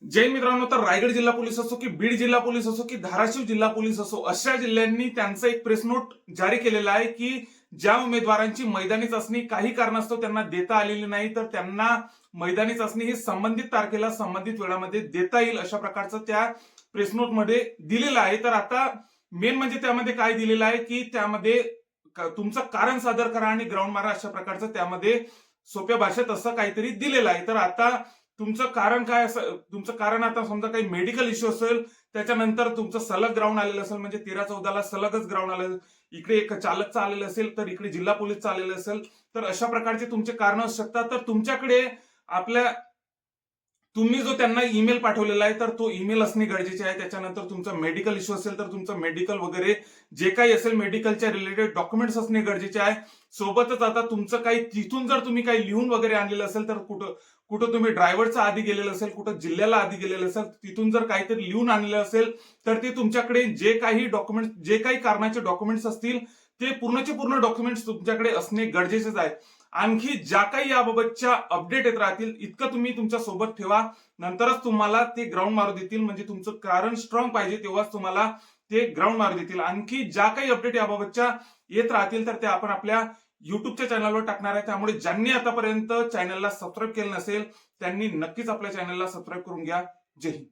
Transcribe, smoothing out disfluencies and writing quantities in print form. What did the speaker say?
जय मित्रांनो, तर रायगड जिल्हा पोलीस असो की बीड जिल्हा पोलीस असो की धाराशिव जिल्हा पोलीस असो, अशा जिल्ह्यांनी त्यांचं एक प्रेस नोट जारी केलेलं आहे की ज्या उमेदवारांची मैदानी चाचणी काही कारणास्तव त्यांना देता आलेली नाही, तर त्यांना मैदानी चाचणी ही संबंधित तारखेला संबंधित वेळामध्ये देता येईल अशा प्रकारचं त्या प्रेस नोट मध्ये दिलेलं आहे. तर आता मेन म्हणजे त्यामध्ये काय दिलेलं आहे की त्यामध्ये तुमचं कारण सादर करा आणि ग्राउंड मारा अशा प्रकारचं त्यामध्ये सोप्या भाषेत असं काहीतरी दिलेलं आहे. तर आता तुमचं कारण काय असं, तुमचं कारण आता समजा काही मेडिकल इश्यू असेल, त्याच्यानंतर तुमचं सलग ग्राउंड आलेलं असेल, म्हणजे 13-14ला सलगच ग्राउंड आलेलं, इकडे एक चालकचं आलेलं असेल, तर इकडे जिल्हा पोलीसचं आलेलं असेल, तर अशा प्रकारचे तुमचे कारण असू शकतात. तर तुमच्याकडे आपल्या तुम्ही जो त्यांना ईमेल पाठवलेला आहे तर तो ईमेल असणे गरजेचे आहे. त्याच्यानंतर तुमचा मेडिकल इश्यू असेल तर तुमचं मेडिकल वगैरे जे काही असेल मेडिकलच्या रिलेटेड डॉक्युमेंट्स असणे गरजेचे आहे. सोबतच आता तुमचं काही तिथून जर तुम्ही काही लिहून वगैरे आणलेलं असेल तर कुठं कुठं तुम्ही ड्रायव्हरचा आधी गेलेलं असेल, कुठं जिल्ह्याला आधी गेलेलं असेल, तिथून जर काहीतरी लिहून आणलेलं असेल तर ते तुमच्याकडे जे काही डॉक्युमेंट, जे काही कारणाचे डॉक्युमेंट्स असतील ते पूर्णचे पूर्ण डॉक्युमेंट्स तुमच्याकडे असणे गरजेचेच आहे. आणखी ज्या काही याबाबतच्या अपडेट येत राहतील इतकं तुम्ही तुमच्या सोबत ठेवा, नंतरच तुम्हाला ते ग्राउंड मारू देतील. म्हणजे तुमचं कारण स्ट्रॉंग पाहिजे तेव्हाच तुम्हाला ते ग्राउंड मारू देतील. आणखी ज्या काही अपडेट याबाबतच्या येत राहतील तर ते आपण आपल्या युट्यूबच्या चॅनलवर टाकणार आहे. त्यामुळे ज्यांनी आतापर्यंत चॅनलला सबस्क्राईब केलं नसेल त्यांनी नक्कीच आपल्या चॅनलला सबस्क्राईब करून घ्या. जय हिंद.